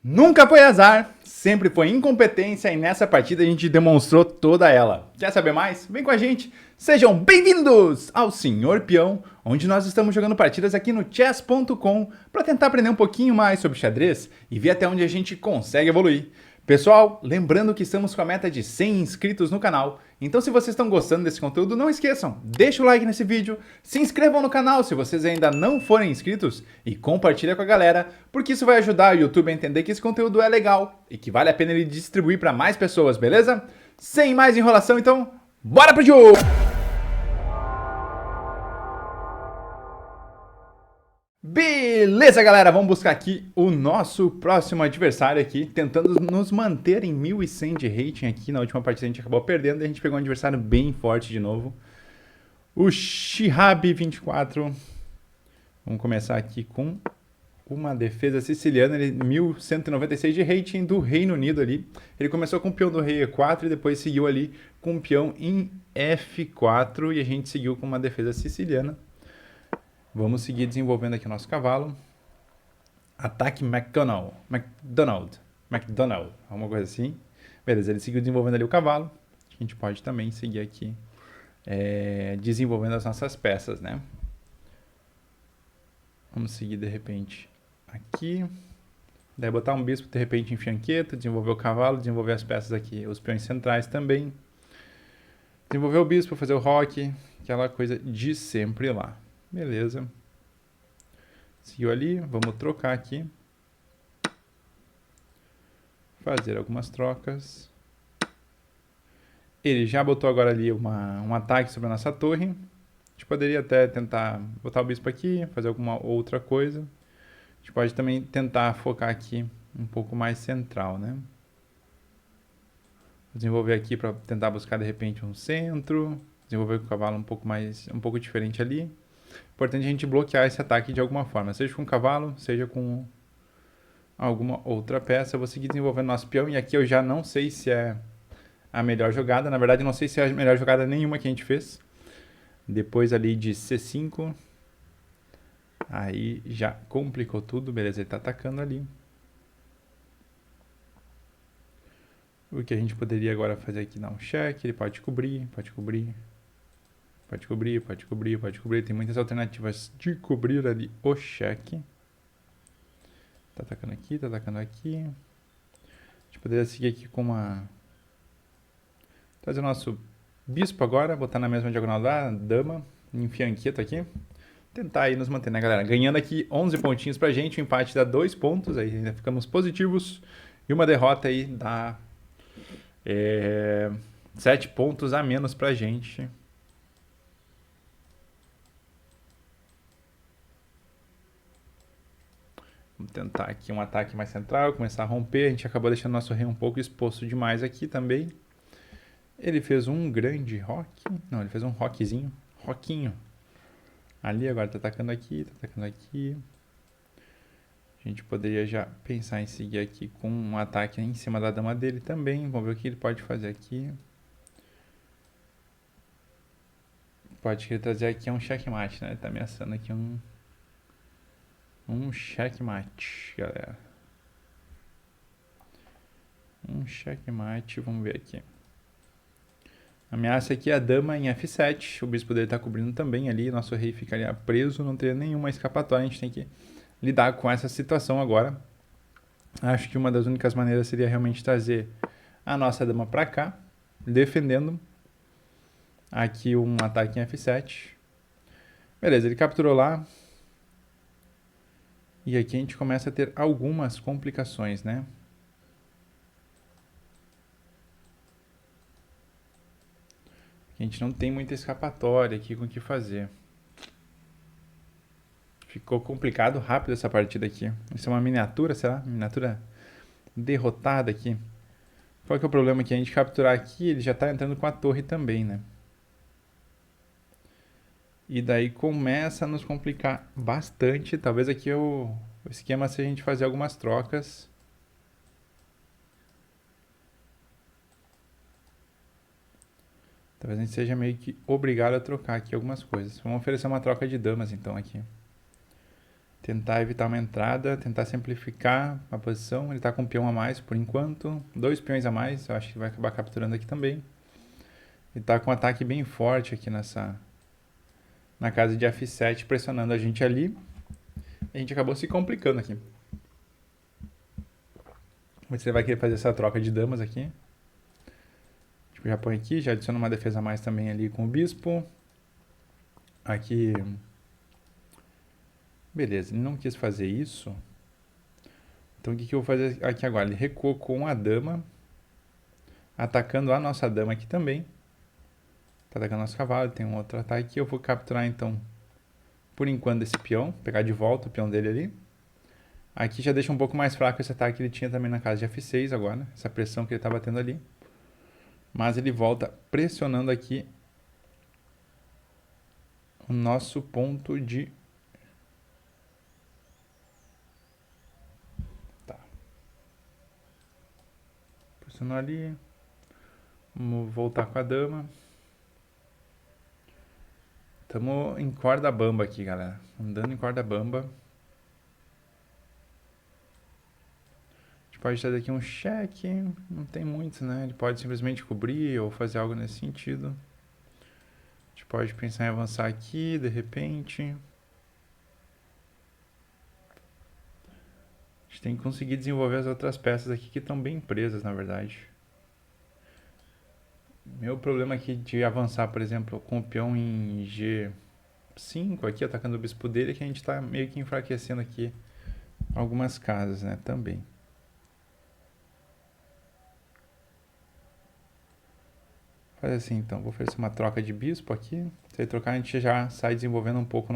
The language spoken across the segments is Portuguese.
Nunca foi azar, sempre foi incompetência e nessa partida a gente demonstrou toda ela. Quer saber mais? Vem com a gente! Sejam bem-vindos ao Senhor Peão, onde nós estamos jogando partidas aqui no chess.com para tentar aprender um pouquinho mais sobre xadrez e ver até onde a gente consegue evoluir. Pessoal, lembrando que estamos com a meta de 100 inscritos no canal, então se vocês estão gostando desse conteúdo, não esqueçam, deixa o like nesse vídeo, se inscrevam no canal se vocês ainda não forem inscritos e compartilha com a galera, porque isso vai ajudar o YouTube a entender que esse conteúdo é legal e que vale a pena ele distribuir para mais pessoas, beleza? Sem mais enrolação, então, bora pro jogo! Beleza, galera, vamos buscar aqui o nosso próximo adversário aqui, tentando nos manter em 1100 de rating aqui. Na última partida a gente acabou perdendo e a gente pegou um adversário bem forte de novo. O Shihab24. Vamos começar aqui com uma defesa siciliana, ele 1196 de rating do Reino Unido ali. Ele começou com o peão do rei E4 e depois seguiu ali com o peão em F4 e a gente seguiu com uma defesa siciliana. Vamos seguir desenvolvendo aqui o nosso cavalo. Ataque McDonald, alguma coisa assim. Beleza, ele seguiu desenvolvendo ali o cavalo. A gente pode também seguir aqui desenvolvendo as nossas peças, né? Vamos seguir de repente aqui. Daí botar um bispo de repente em fianqueta, desenvolver o cavalo, desenvolver as peças aqui, os peões centrais também. Desenvolver o bispo, fazer o roque, aquela coisa de sempre lá. Beleza. Seguiu ali, vamos trocar aqui. Fazer algumas trocas. Ele já botou agora ali um ataque sobre a nossa torre. A gente poderia até tentar botar o bispo aqui, fazer alguma outra coisa. A gente pode também tentar focar aqui um pouco mais central, né? Desenvolver aqui para tentar buscar de repente um centro. Desenvolver com o cavalo um pouco diferente ali. Importante a gente bloquear esse ataque de alguma forma, seja com o cavalo, seja com alguma outra peça. Eu vou seguir desenvolvendo nosso peão e aqui eu já não sei se é a melhor jogada. Na verdade, eu não sei se é a melhor jogada nenhuma que a gente fez. Depois ali de C5, aí já complicou tudo. Beleza, ele está atacando ali. O que a gente poderia agora fazer aqui? Dar um cheque, ele pode cobrir, pode cobrir. Pode cobrir, pode cobrir, pode cobrir. Tem muitas alternativas de cobrir ali o cheque. Tá atacando aqui, tá atacando aqui. A gente poderia seguir aqui com uma... Trazer o nosso bispo agora, botar na mesma diagonal da dama, em fianqueta aqui. Tentar aí nos manter, né, galera? Ganhando aqui 11 pontinhos pra gente, o empate dá 2 pontos, aí ainda ficamos positivos. E uma derrota aí dá 7 pontos a menos pra gente. Vamos tentar aqui um ataque mais central, começar a romper. A gente acabou deixando nosso rei um pouco exposto demais aqui também. Ele fez um grande roque. Não, ele fez um roquezinho. Roquinho. Ali agora tá atacando aqui, tá atacando aqui. A gente poderia já pensar em seguir aqui com um ataque em cima da dama dele também. Vamos ver o que ele pode fazer aqui. Pode querer trazer aqui um checkmate, né? Ele tá ameaçando aqui um checkmate, galera. Um checkmate, vamos ver aqui. A ameaça aqui é a dama em F7. O bispo dele tá cobrindo também ali. Nosso rei ficaria preso, não teria nenhuma escapatória. A gente tem que lidar com essa situação agora. Acho que uma das únicas maneiras seria realmente trazer a nossa dama para cá, defendendo. Aqui um ataque em F7. Beleza, ele capturou lá. E aqui a gente começa a ter algumas complicações, né? A gente não tem muita escapatória aqui com o que fazer. Ficou complicado rápido essa partida aqui. Isso é uma miniatura, será? Miniatura derrotada aqui. Qual que é o problema aqui? A gente capturar aqui, ele já está entrando com a torre também, né? E daí começa a nos complicar bastante. Talvez aqui o esquema seja a gente fazer algumas trocas. Talvez a gente seja meio que obrigado a trocar aqui algumas coisas. Vamos oferecer uma troca de damas então aqui. Tentar evitar uma entrada, tentar simplificar a posição. Ele tá com um peão a mais por enquanto. 2 peões a mais, eu acho que vai acabar capturando aqui também. Ele tá com um ataque bem forte aqui na casa de F7, pressionando a gente ali. A gente acabou se complicando aqui. Você vai querer fazer essa troca de damas aqui. Tipo, já põe aqui, já adiciona uma defesa a mais também ali com o bispo. Aqui... Beleza, ele não quis fazer isso. Então o que eu vou fazer aqui agora? Ele recuou com a dama, atacando a nossa dama aqui também. Tá atacando nosso cavalo, tem um outro ataque aqui. Eu vou capturar então, por enquanto, esse peão. Pegar de volta o peão dele ali. Aqui já deixa um pouco mais fraco esse ataque que ele tinha também na casa de F6 agora. Essa pressão que ele tá batendo ali. Mas ele volta pressionando aqui o nosso ponto de... Tá. Pressionou ali. Vamos voltar com a dama. Estamos em corda bamba aqui, galera. Andando em corda bamba. A gente pode trazer aqui um cheque. Não tem muito, né? Ele pode simplesmente cobrir ou fazer algo nesse sentido. A gente pode pensar em avançar aqui, de repente. A gente tem que conseguir desenvolver as outras peças aqui que estão bem presas, na verdade. Meu problema aqui de avançar, por exemplo, com o peão em G5 aqui, atacando o bispo dele, é que a gente está meio que enfraquecendo aqui algumas casas, né, também. Faz assim, então, vou oferecer uma troca de bispo aqui. Se ele trocar, a gente já sai desenvolvendo um pouco o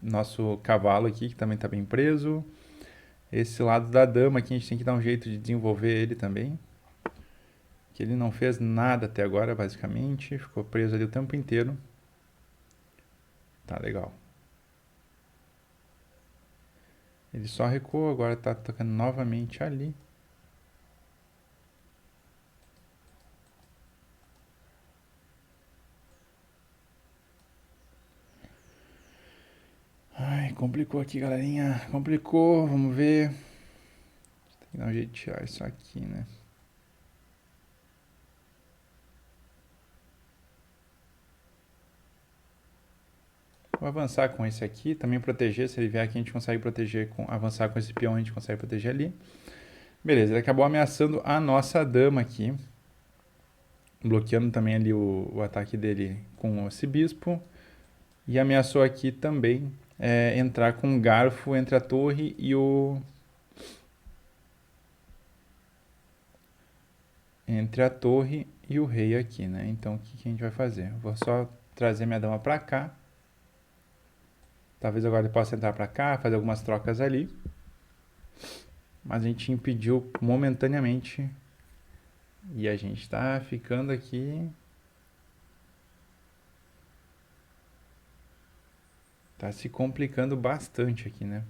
nosso cavalo aqui, que também está bem preso. Esse lado da dama aqui, a gente tem que dar um jeito de desenvolver ele também. Que ele não fez nada até agora, basicamente. Ficou preso ali o tempo inteiro. Tá, legal. Ele só recuou, agora tá tocando novamente ali. Ai, complicou aqui, galerinha. Complicou, vamos ver. Tem que dar um jeito de tirar isso aqui, né? Vou avançar com esse aqui, também proteger. Se ele vier aqui, a gente consegue proteger, avançar com esse peão, a gente consegue proteger ali. Beleza, ele acabou ameaçando a nossa dama aqui. Bloqueando também ali o ataque dele com esse bispo. E ameaçou aqui também entrar com um garfo entre a torre e o... Entre a torre e o rei aqui, né? Então, o que a gente vai fazer? Eu vou só trazer minha dama pra cá. Talvez agora ele possa entrar pra cá, fazer algumas trocas ali. Mas a gente impediu momentaneamente. E a gente tá ficando aqui... Tá se complicando bastante aqui, né?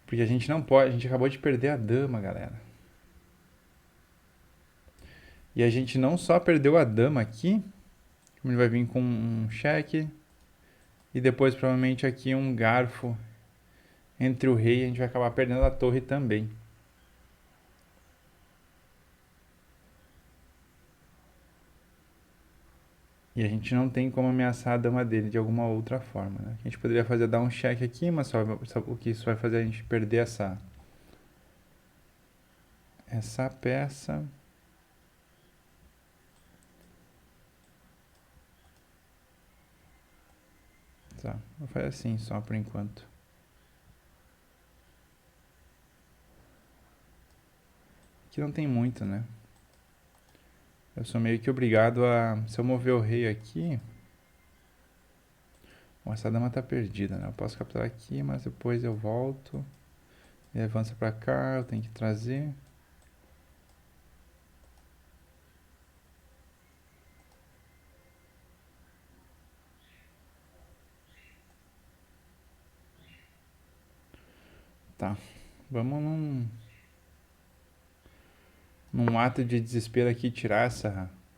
Porque a gente não pode... A gente acabou de perder a dama, galera. E a gente não só perdeu a dama aqui... Ele vai vir com um cheque. E depois provavelmente aqui um garfo entre o rei. A gente vai acabar perdendo a torre também. E a gente não tem como ameaçar a dama dele de alguma outra forma, né? A gente poderia fazer dar um cheque aqui, mas só o que isso vai fazer a gente perder essa peça. Tá, vou fazer assim só por enquanto. Aqui não tem muito, né? Eu sou meio que obrigado a... Se eu mover o rei aqui... Bom, essa dama tá perdida, né? Eu posso capturar aqui, mas depois eu volto. Ele avança pra cá, eu tenho que trazer. Tá, vamos num ato de desespero aqui tirar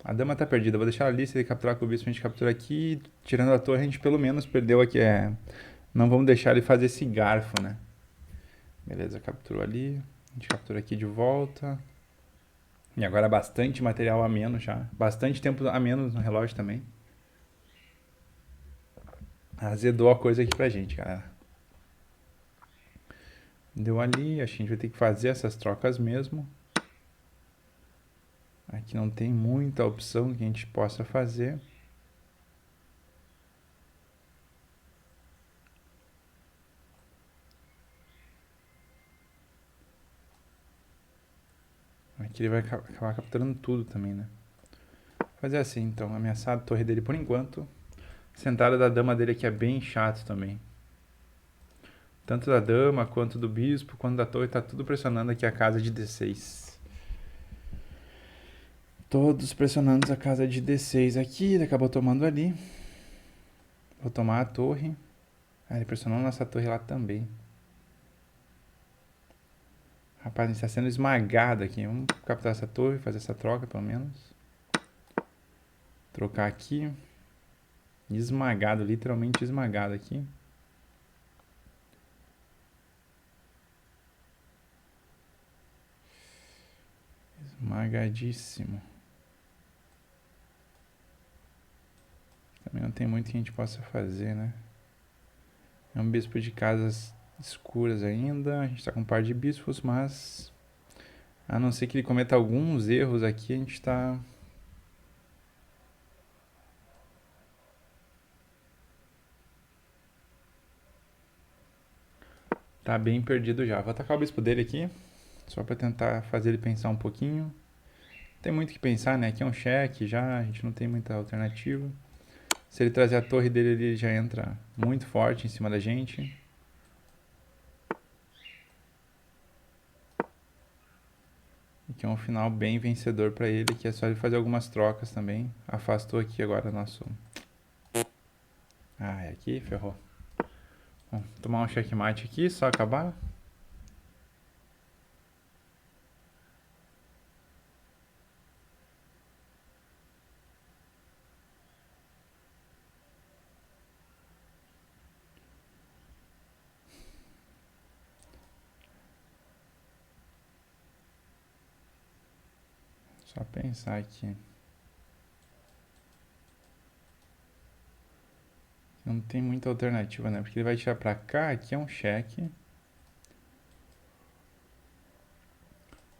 A dama tá perdida, vou deixar ela ali, se ele capturar com o bispo a gente captura aqui, tirando a torre a gente pelo menos perdeu aqui, não vamos deixar ele fazer esse garfo, né? Beleza, capturou ali, a gente captura aqui de volta. E agora bastante material a menos já, bastante tempo a menos no relógio também. Azedou a coisa aqui pra gente, galera. Deu ali, acho que a gente vai ter que fazer essas trocas mesmo. Aqui não tem muita opção que a gente possa fazer. Aqui ele vai acabar capturando tudo também, né? Vou fazer assim, então. Ameaçar a torre dele por enquanto. Sentada da dama dele aqui é bem chato também. Tanto da dama, quanto do bispo, quanto da torre. Tá tudo pressionando aqui a casa de D6. Todos pressionando a casa de D6 aqui. Ele acabou tomando ali. Vou tomar a torre. Ah, ele pressionou nossa torre lá também. Rapaz, a gente está sendo esmagado aqui. Vamos capturar essa torre, fazer essa troca pelo menos. Trocar aqui. Esmagado, literalmente esmagado aqui. Esmagadíssimo. Também não tem muito que a gente possa fazer, né? É um bispo de casas escuras ainda. A gente tá com um par de bispos, mas... a não ser que ele cometa alguns erros aqui, a gente tá... tá bem perdido já. Vou atacar o bispo dele aqui, só pra tentar fazer ele pensar um pouquinho. Não tem muito o que pensar, né? Aqui é um cheque já, a gente não tem muita alternativa. Se ele trazer a torre dele, ele já entra muito forte em cima da gente. Aqui é um final bem vencedor pra ele, que é só ele fazer algumas trocas também. Afastou aqui agora nosso... ah, aqui ferrou. Bom, tomar um checkmate aqui, só acabar. Só pensar aqui. Não tem muita alternativa, né? Porque ele vai tirar pra cá, aqui é um cheque.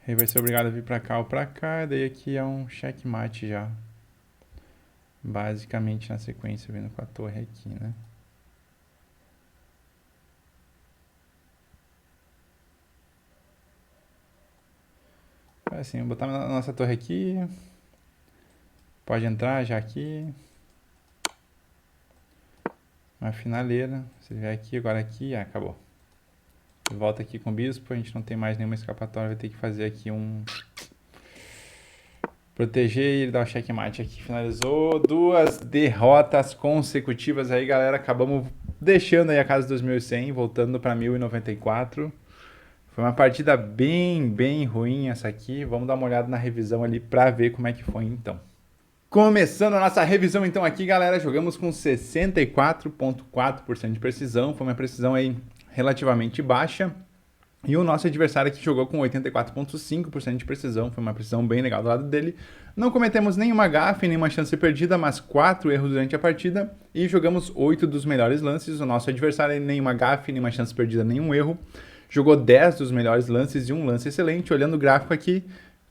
Ele vai ser obrigado a vir pra cá ou pra cá, daí aqui é um checkmate já. Basicamente na sequência, vindo com a torre aqui, né? Assim, vou botar a nossa torre aqui. Pode entrar já aqui. Uma finaleira. Se vier aqui, agora aqui, acabou. Volta aqui com o bispo, a gente não tem mais nenhuma escapatória, vai ter que fazer aqui um... proteger e ele dá o checkmate aqui. Finalizou. 2 derrotas consecutivas aí, galera. Acabamos deixando aí a casa dos 1100, voltando para 1094. Foi uma partida bem ruim essa aqui. Vamos dar uma olhada na revisão ali para ver como é que foi então. Começando a nossa revisão então aqui, galera, jogamos com 64,4% de precisão, foi uma precisão aí relativamente baixa. E o nosso adversário aqui jogou com 84,5% de precisão, foi uma precisão bem legal do lado dele. Não cometemos nenhuma gafe, nenhuma chance perdida, mas 4 erros durante a partida. E jogamos 8 dos melhores lances, o nosso adversário nenhuma gafe, nenhuma chance perdida, nenhum erro. Jogou 10 dos melhores lances e um lance excelente. Olhando o gráfico aqui,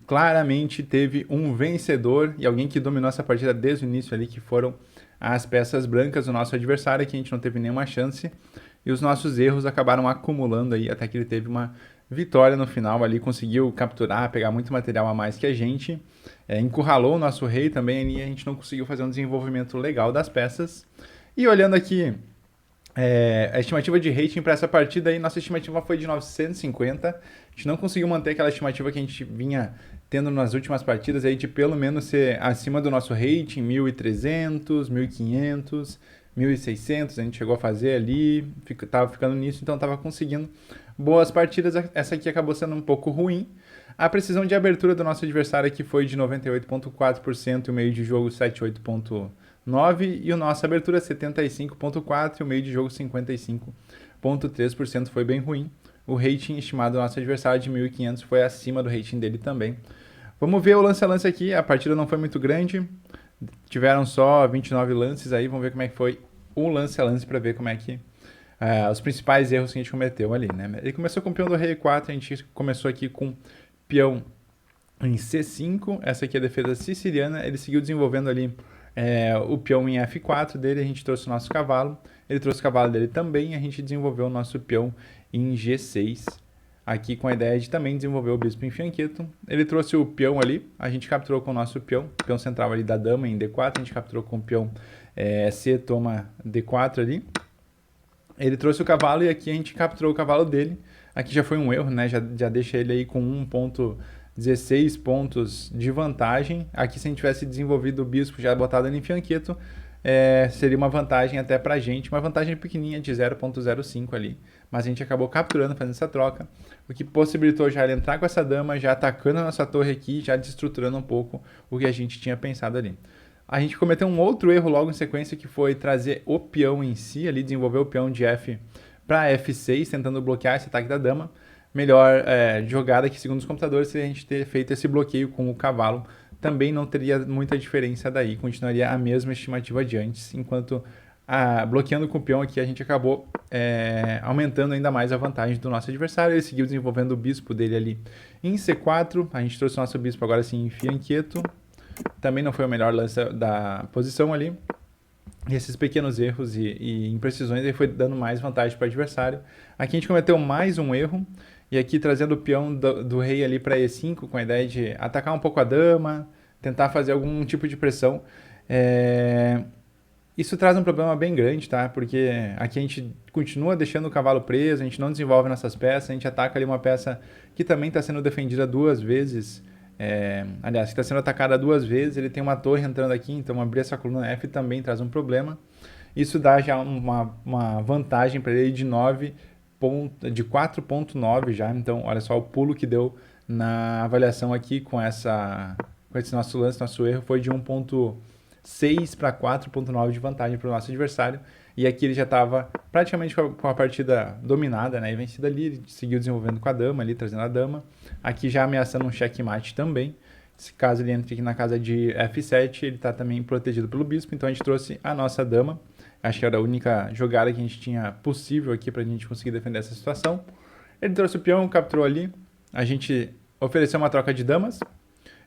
claramente teve um vencedor e alguém que dominou essa partida desde o início ali, que foram as peças brancas do nosso adversário, que a gente não teve nenhuma chance. E os nossos erros acabaram acumulando aí, até que ele teve uma vitória no final ali, conseguiu capturar, pegar muito material a mais que a gente. Encurralou o nosso rei também e a gente não conseguiu fazer um desenvolvimento legal das peças. E olhando aqui... a estimativa de rating para essa partida aí, nossa estimativa foi de 950. A gente não conseguiu manter aquela estimativa que a gente vinha tendo nas últimas partidas aí de pelo menos ser acima do nosso rating, 1300, 1500, 1600. A gente chegou a fazer ali, tava ficando nisso, então tava conseguindo boas partidas. Essa aqui acabou sendo um pouco ruim. A precisão de abertura do nosso adversário aqui foi de 98,4% e o meio de jogo 78,9%. E a nossa abertura 75,4% e o meio de jogo 55,3%, foi bem ruim. O rating estimado do nosso adversário de 1.500 foi acima do rating dele também. Vamos ver o lance a lance aqui. A partida não foi muito grande. Tiveram só 29 lances aí. Vamos ver como é que foi o lance a lance para ver como é que... os principais erros que a gente cometeu ali, né? Ele começou com o peão do rei 4, a gente começou aqui com peão em C5. Essa aqui é a defesa siciliana. Ele seguiu desenvolvendo ali o peão em F4 dele. A gente trouxe o nosso cavalo. Ele trouxe o cavalo dele também. A gente desenvolveu o nosso peão em G6. Aqui com a ideia de também desenvolver o bispo em fianqueto. Ele trouxe o peão ali. A gente capturou com o nosso peão central ali da dama em D4. A gente capturou com o peão C, toma D4 ali. Ele trouxe o cavalo e aqui a gente capturou o cavalo dele. Aqui já foi um erro, né? Já deixa ele aí com 1,16 pontos de vantagem. Aqui se a gente tivesse desenvolvido o bispo já botado ele em fianqueto, seria uma vantagem até pra gente. Uma vantagem pequenininha de 0,05 ali. Mas a gente acabou capturando, fazendo essa troca. O que possibilitou já ele entrar com essa dama, já atacando a nossa torre aqui, já desestruturando um pouco o que a gente tinha pensado ali. A gente cometeu um outro erro logo em sequência, que foi trazer o peão em si, ali, desenvolver o peão de F para F6, tentando bloquear esse ataque da dama. Melhor jogada aqui, segundo os computadores, se a gente ter feito esse bloqueio com o cavalo, também não teria muita diferença daí, continuaria a mesma estimativa de antes, enquanto bloqueando com o peão aqui a gente acabou aumentando ainda mais a vantagem do nosso adversário. Ele seguiu desenvolvendo o bispo dele ali em C4, a gente trouxe o nosso bispo agora sim em fianqueto. Também não foi o melhor lance da posição ali. E esses pequenos erros e imprecisões aí foi dando mais vantagem para o adversário. Aqui a gente cometeu mais um erro. E aqui trazendo o peão do rei ali para E5, com a ideia de atacar um pouco a dama, tentar fazer algum tipo de pressão. Isso traz um problema bem grande, tá? Porque aqui a gente continua deixando o cavalo preso, a gente não desenvolve nossas peças, a gente ataca ali uma peça que também está sendo defendida duas vezes. Aliás, que está sendo atacada duas vezes, ele tem uma torre entrando aqui, então abrir essa coluna F também traz um problema. Isso dá já uma vantagem para ele de 4,9 já, então olha só o pulo que deu na avaliação aqui com esse nosso lance, nosso erro foi de 1,6 para 4,9 de vantagem para o nosso adversário. E aqui ele já estava praticamente com a partida dominada, né, e vencida ali. Ele seguiu desenvolvendo com a dama ali, trazendo a dama. Aqui já ameaçando um checkmate também. Se caso ele entre aqui na casa de F7, ele está também protegido pelo bispo. Então a gente trouxe a nossa dama. Acho que era a única jogada que a gente tinha possível aqui para a gente conseguir defender essa situação. Ele trouxe o peão, capturou ali. A gente ofereceu uma troca de damas.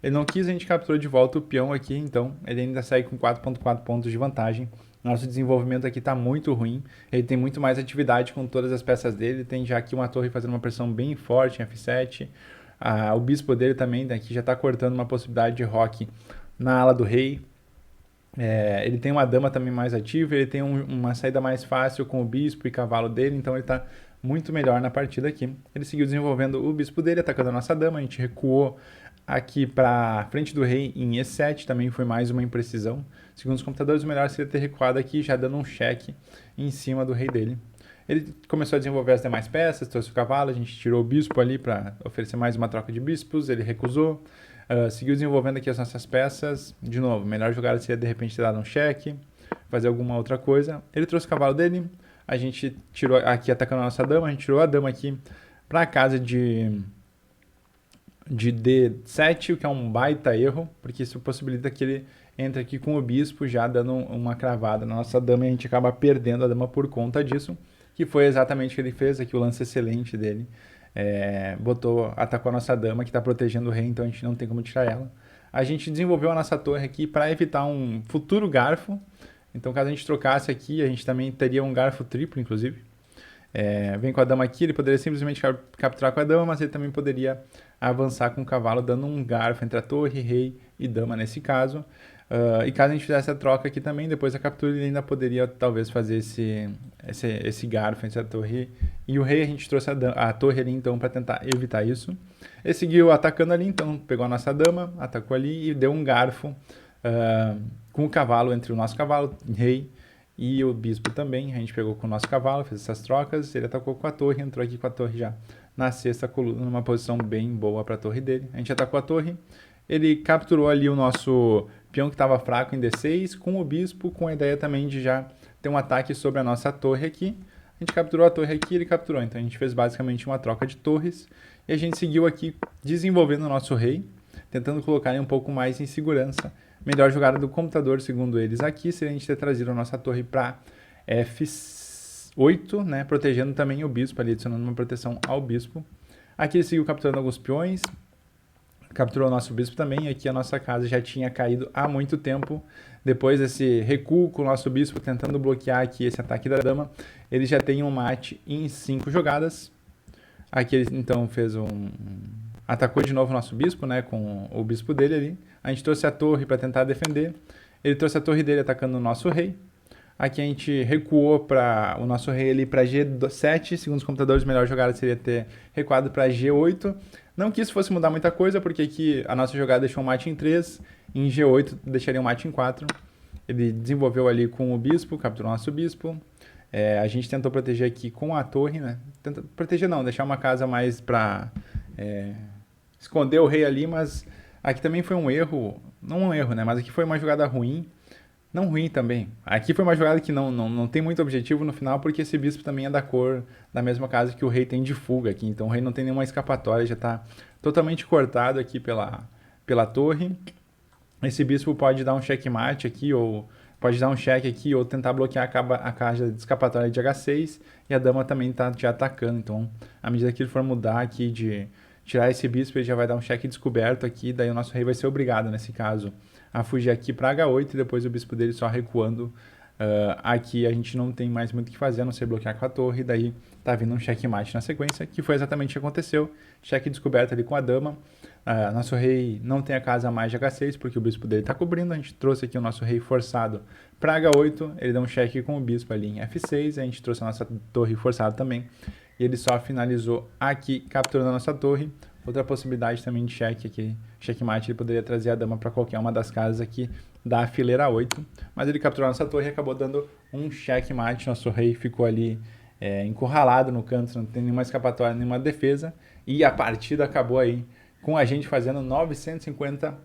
Ele não quis, a gente capturou de volta o peão aqui. Então ele ainda segue com 4,4 pontos de vantagem. Nosso desenvolvimento aqui está muito ruim. Ele tem muito mais atividade com todas as peças dele. Tem já aqui uma torre fazendo uma pressão bem forte em F7. O bispo dele também daqui já está cortando uma possibilidade de roque na ala do rei. Ele tem uma dama também mais ativa. Ele tem uma saída mais fácil com o bispo e cavalo dele. Então ele está muito melhor na partida aqui. Ele seguiu desenvolvendo o bispo dele, atacando a nossa dama. A gente recuou aqui para frente do rei em E7, também foi mais uma imprecisão. Segundo os computadores, o melhor seria ter recuado aqui, já dando um cheque em cima do rei dele. Ele começou a desenvolver as demais peças, trouxe o cavalo, a gente tirou o bispo ali para oferecer mais uma troca de bispos, ele recusou. Seguiu desenvolvendo aqui as nossas peças. De novo, melhor jogada seria de repente ter dado um cheque, fazer alguma outra coisa. Ele trouxe o cavalo dele, a gente tirou aqui atacando a nossa dama, a gente tirou a dama aqui para a casa de D7, o que é um baita erro, porque isso possibilita que ele entre aqui com o bispo já dando uma cravada na nossa dama e a gente acaba perdendo a dama por conta disso, que foi exatamente o que ele fez aqui, o lance excelente dele. Atacou a nossa dama que está protegendo o rei, então a gente não tem como tirar ela. A gente desenvolveu a nossa torre aqui para evitar um futuro garfo, então caso a gente trocasse aqui, a gente também teria um garfo triplo, inclusive. Vem com a dama aqui, ele poderia simplesmente capturar com a dama, mas ele também poderia avançar com o cavalo, dando um garfo entre a torre, rei e dama nesse caso. E caso a gente fizesse a troca aqui também, depois da captura ele ainda poderia talvez fazer esse garfo entre a torre e o rei. A gente trouxe a torre ali então para tentar evitar isso. Ele seguiu atacando ali, então pegou a nossa dama, atacou ali e deu um garfo com o cavalo entre o nosso cavalo, rei E o bispo também, a gente pegou com o nosso cavalo, fez essas trocas, ele atacou com a torre, entrou aqui com a torre já na sexta coluna, numa posição bem boa para a torre dele. A gente atacou a torre, ele capturou ali o nosso peão que estava fraco em D6, com o bispo, com a ideia também de já ter um ataque sobre a nossa torre aqui. A gente capturou a torre aqui, ele capturou, então a gente fez basicamente uma troca de torres, e a gente seguiu aqui desenvolvendo o nosso rei, tentando colocar ele um pouco mais em segurança. Melhor jogada do computador, segundo eles aqui, seria a gente ter trazido a nossa torre para F8, né, protegendo também o bispo ali, adicionando uma proteção ao bispo. Aqui ele seguiu capturando alguns peões, capturou o nosso bispo também, e aqui a nossa casa já tinha caído há muito tempo. Depois desse recuo com o nosso bispo tentando bloquear aqui esse ataque da dama, ele já tem um mate em 5 jogadas. Aqui ele então fez atacou de novo o nosso bispo, né, com o bispo dele ali. A gente trouxe a torre para tentar defender. Ele trouxe a torre dele atacando o nosso rei. Aqui a gente recuou para o nosso rei ali para G7. Segundo os computadores, a melhor jogada seria ter recuado para G8. Não que isso fosse mudar muita coisa, porque aqui a nossa jogada deixou um mate em 3. Em G8 deixaria um mate em 4. Ele desenvolveu ali com o bispo, capturou o nosso bispo. A gente tentou proteger aqui com a torre, né? Proteger não, deixar uma casa mais para esconder o rei ali, mas aqui também foi um erro, não um erro, né? Mas aqui foi uma jogada ruim, não ruim também. Aqui foi uma jogada que não tem muito objetivo no final, porque esse bispo também é da cor da mesma casa que o rei tem de fuga aqui. Então o rei não tem nenhuma escapatória, já está totalmente cortado aqui pela torre. Esse bispo pode dar um checkmate aqui, ou pode dar um cheque aqui, ou tentar bloquear a caixa de escapatória de H6, e a dama também está te atacando. Então, à medida que ele for mudar aqui de tirar esse bispo, ele já vai dar um cheque descoberto aqui, daí o nosso rei vai ser obrigado, nesse caso, a fugir aqui para H8, e depois o bispo dele só recuando. Aqui a gente não tem mais muito o que fazer, a não ser bloquear com a torre, daí tá vindo um checkmate na sequência, que foi exatamente o que aconteceu. Cheque descoberto ali com a dama. Nosso rei não tem a casa mais de H6, porque o bispo dele tá cobrindo. A gente trouxe aqui o nosso rei forçado para H8, ele dá um cheque com o bispo ali em F6, a gente trouxe a nossa torre forçada também, e ele só finalizou aqui, capturando a nossa torre. Outra possibilidade também de cheque aqui, checkmate, ele poderia trazer a dama para qualquer uma das casas aqui da fileira 8, mas ele capturou a nossa torre e acabou dando um checkmate. Nosso rei ficou ali encurralado no canto, não tem nenhuma escapatória, nenhuma defesa, e a partida acabou aí com a gente fazendo 950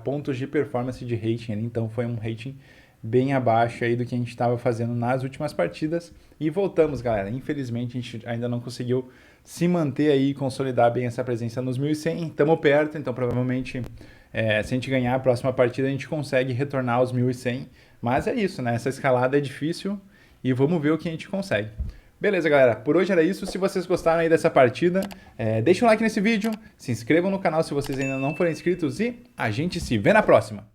pontos de performance de rating ali. Então foi um rating bem abaixo aí do que a gente estava fazendo nas últimas partidas. E voltamos, galera. Infelizmente a gente ainda não conseguiu se manter aí e consolidar bem essa presença nos 1100. Estamos perto, então provavelmente se a gente ganhar a próxima partida a gente consegue retornar aos 1100. Mas é isso, né? Essa escalada é difícil e vamos ver o que a gente consegue. Beleza, galera, por hoje era isso. Se vocês gostaram aí dessa partida, deixa um like nesse vídeo, se inscrevam no canal se vocês ainda não forem inscritos e a gente se vê na próxima.